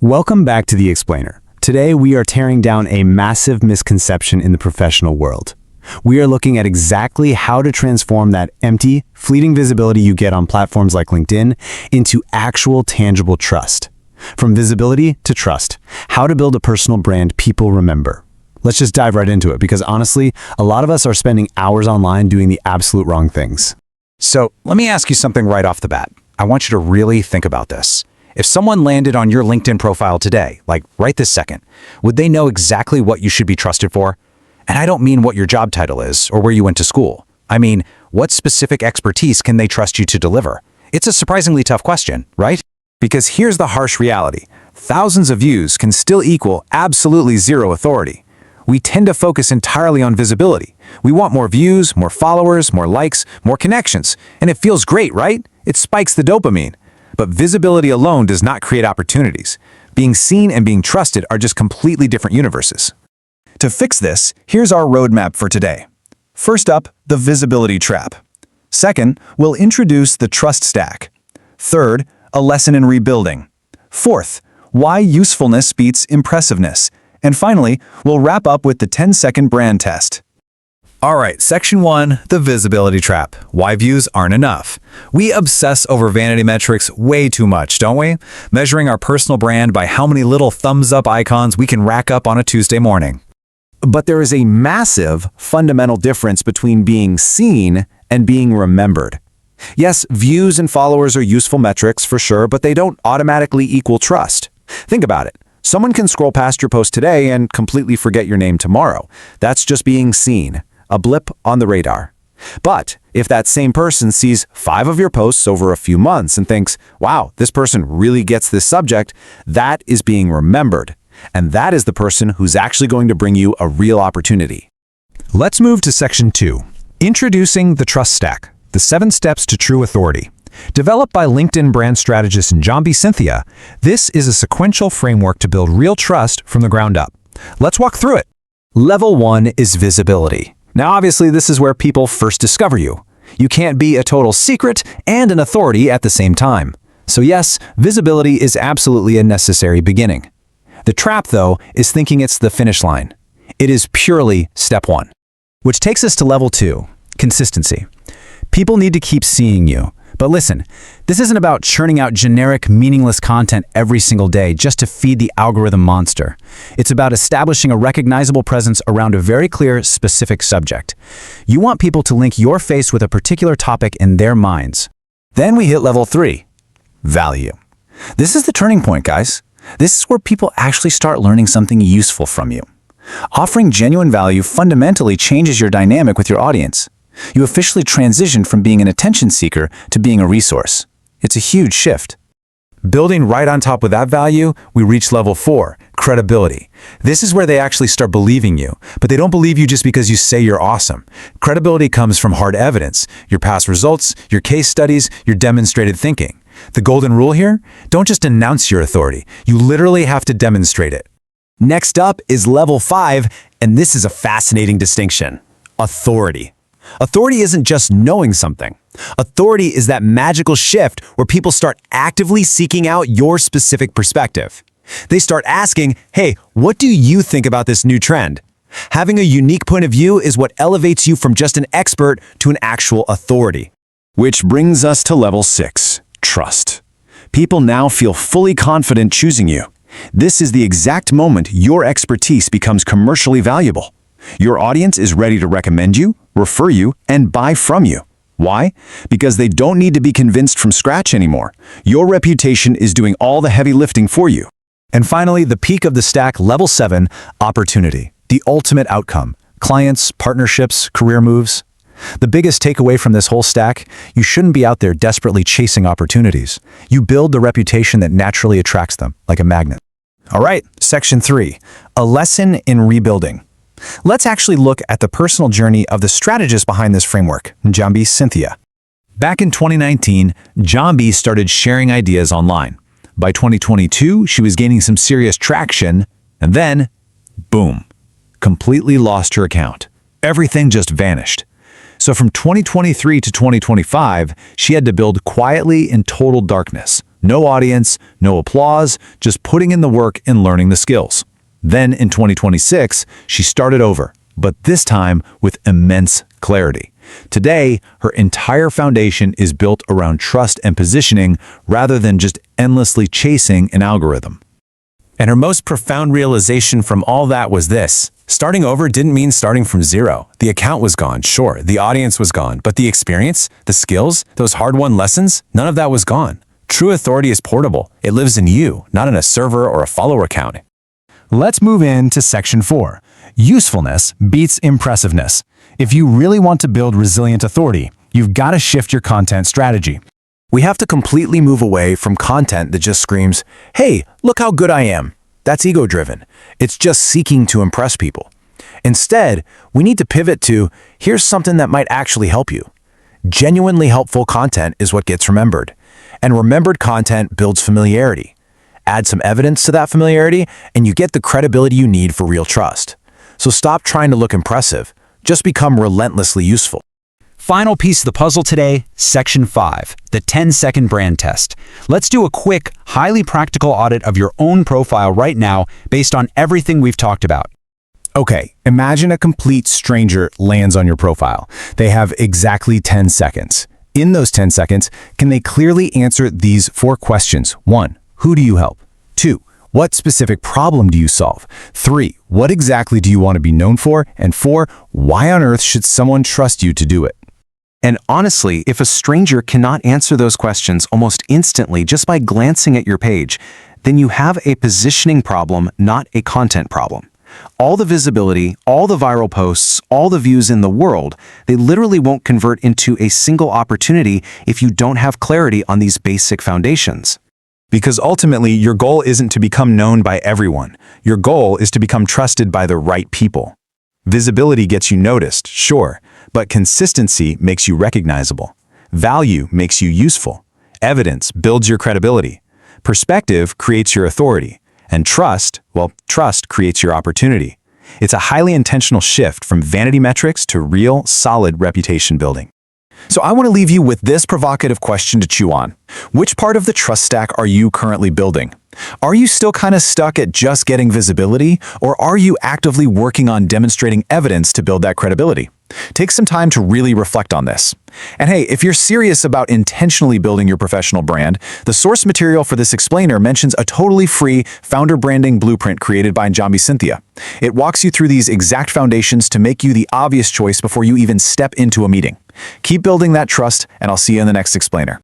Welcome back to The Explainer. Today we are tearing down a massive misconception in the professional world. We are looking at exactly how to transform that empty, fleeting visibility you get on platforms like LinkedIn into actual, tangible trust. From visibility to trust, how to build a personal brand people remember. Let's just dive right into it because honestly, a lot of us are spending hours online doing the absolute wrong things. So let me ask you something right off the bat. I want you to really think about this. If someone landed on your LinkedIn profile today, like right this second, would they know exactly what you should be trusted for? And I don't mean what your job title is or where you went to school. I mean, what specific expertise can they trust you to deliver? It's a surprisingly tough question, right? Because here's the harsh reality. Thousands of views can still equal absolutely zero authority. We tend to focus entirely on visibility. We want more views, more followers, more likes, more connections. And it feels great, right? It spikes the dopamine. But visibility alone does not create opportunities. Being seen and being trusted are just completely different universes. To fix this, here's our roadmap for today. First up, the visibility trap. Second, we'll introduce the trust stack. Third, a lesson in rebuilding. Fourth, why usefulness beats impressiveness. And finally, we'll wrap up with the 10-second brand test. All right, section 1, the visibility trap. Why views aren't enough. We obsess over vanity metrics way too much, don't we? Measuring our personal brand by how many little thumbs up icons we can rack up on a Tuesday morning. But there is a massive, fundamental difference between being seen and being remembered. Yes, views and followers are useful metrics for sure, but they don't automatically equal trust. Think about it. Someone can scroll past your post today and completely forget your name tomorrow. That's just being seen. A blip on the radar. But if that same person sees 5 of your posts over a few months and thinks, wow, this person really gets this subject, that is being remembered. And that is the person who's actually going to bring you a real opportunity. Let's move to section 2. Introducing the trust stack, the 7 steps to true authority. Developed by LinkedIn brand strategist Njambi Cynthia, this is a sequential framework to build real trust from the ground up. Let's walk through it. Level 1 is visibility. Now, obviously, this is where people first discover you. You can't be a total secret and an authority at the same time. So yes, visibility is absolutely a necessary beginning. The trap, though, is thinking it's the finish line. It is purely step 1. Which takes us to level 2, consistency. People need to keep seeing you. But listen, this isn't about churning out generic, meaningless content every single day just to feed the algorithm monster. It's about establishing a recognizable presence around a very clear, specific subject. You want people to link your face with a particular topic in their minds. Then we hit level 3, value. This is the turning point, guys. This is where people actually start learning something useful from you. Offering genuine value fundamentally changes your dynamic with your audience. You officially transitioned from being an attention seeker to being a resource. It's a huge shift. Building right on top of that value, we reach level 4, credibility. This is where they actually start believing you, but they don't believe you just because you say you're awesome. Credibility comes from hard evidence, your past results, your case studies, your demonstrated thinking. The golden rule here? Don't just announce your authority. You literally have to demonstrate it. Next up is level 5, and this is a fascinating distinction. Authority. Authority isn't just knowing something. Authority is that magical shift where people start actively seeking out your specific perspective. They start asking, hey, what do you think about this new trend? Having a unique point of view is what elevates you from just an expert to an actual authority. Which brings us to level 6, trust. People now feel fully confident choosing you. This is the exact moment your expertise becomes commercially valuable. Your audience is ready to recommend you, refer you, and buy from you. Why? Because they don't need to be convinced from scratch anymore. Your reputation is doing all the heavy lifting for you. And finally, the peak of the stack, level 7, opportunity. The ultimate outcome. Clients, partnerships, career moves. The biggest takeaway from this whole stack, you shouldn't be out there desperately chasing opportunities. You build the reputation that naturally attracts them, like a magnet. All right, section 3, a lesson in rebuilding. Let's actually look at the personal journey of the strategist behind this framework, Njambi Cynthia. Back in 2019, Njambi started sharing ideas online. By 2022, she was gaining some serious traction, and then, boom, completely lost her account. Everything just vanished. So from 2023 to 2025, she had to build quietly in total darkness, No audience, no applause, just putting in the work and learning the skills. Then in 2026, she started over, but this time with immense clarity. Today, her entire foundation is built around trust and positioning rather than just endlessly chasing an algorithm. And her most profound realization from all that was this. Starting over didn't mean starting from zero. The account was gone, sure, the audience was gone, but the experience, the skills, those hard-won lessons, none of that was gone. True authority is portable. It lives in you, not in a server or a follower account. Let's move into section 4. Usefulness beats impressiveness. If you really want to build resilient authority, you've got to shift your content strategy. We have to completely move away from content that just screams, "Hey, look how good I am." That's ego-driven. It's just seeking to impress people. Instead, we need to pivot to, here's something that might actually help you. Genuinely helpful content is what gets remembered. And remembered content builds familiarity. Add some evidence to that familiarity, and you get the credibility you need for real trust. So stop trying to look impressive. Just become relentlessly useful. Final piece of the puzzle today, Section 5, the 10-second brand test. Let's do a quick, highly practical audit of your own profile right now based on everything we've talked about. Okay, imagine a complete stranger lands on your profile. They have exactly 10 seconds. In those 10 seconds, can they clearly answer these 4 questions? 1. Who do you help? 2. What specific problem do you solve? 3. What exactly do you want to be known for? And 4. Why on earth should someone trust you to do it? And honestly, if a stranger cannot answer those questions almost instantly just by glancing at your page, then you have a positioning problem, not a content problem. All the visibility, all the viral posts, all the views in the world, they literally won't convert into a single opportunity if you don't have clarity on these basic foundations. Because ultimately, your goal isn't to become known by everyone. Your goal is to become trusted by the right people. Visibility gets you noticed, sure, but consistency makes you recognizable. Value makes you useful. Evidence builds your credibility. Perspective creates your authority. And trust, well, trust creates your opportunity. It's a highly intentional shift from vanity metrics to real, solid reputation building. So I want to leave you with this provocative question to chew on. Which part of the trust stack are you currently building? Are you still kind of stuck at just getting visibility, or are you actively working on demonstrating evidence to build that credibility? Take some time to really reflect on this. And hey, if you're serious about intentionally building your professional brand, the source material for this explainer mentions a totally free founder branding blueprint created by Njambi Cynthia. It walks you through these exact foundations to make you the obvious choice before you even step into a meeting. Keep building that trust, and I'll see you in the next explainer.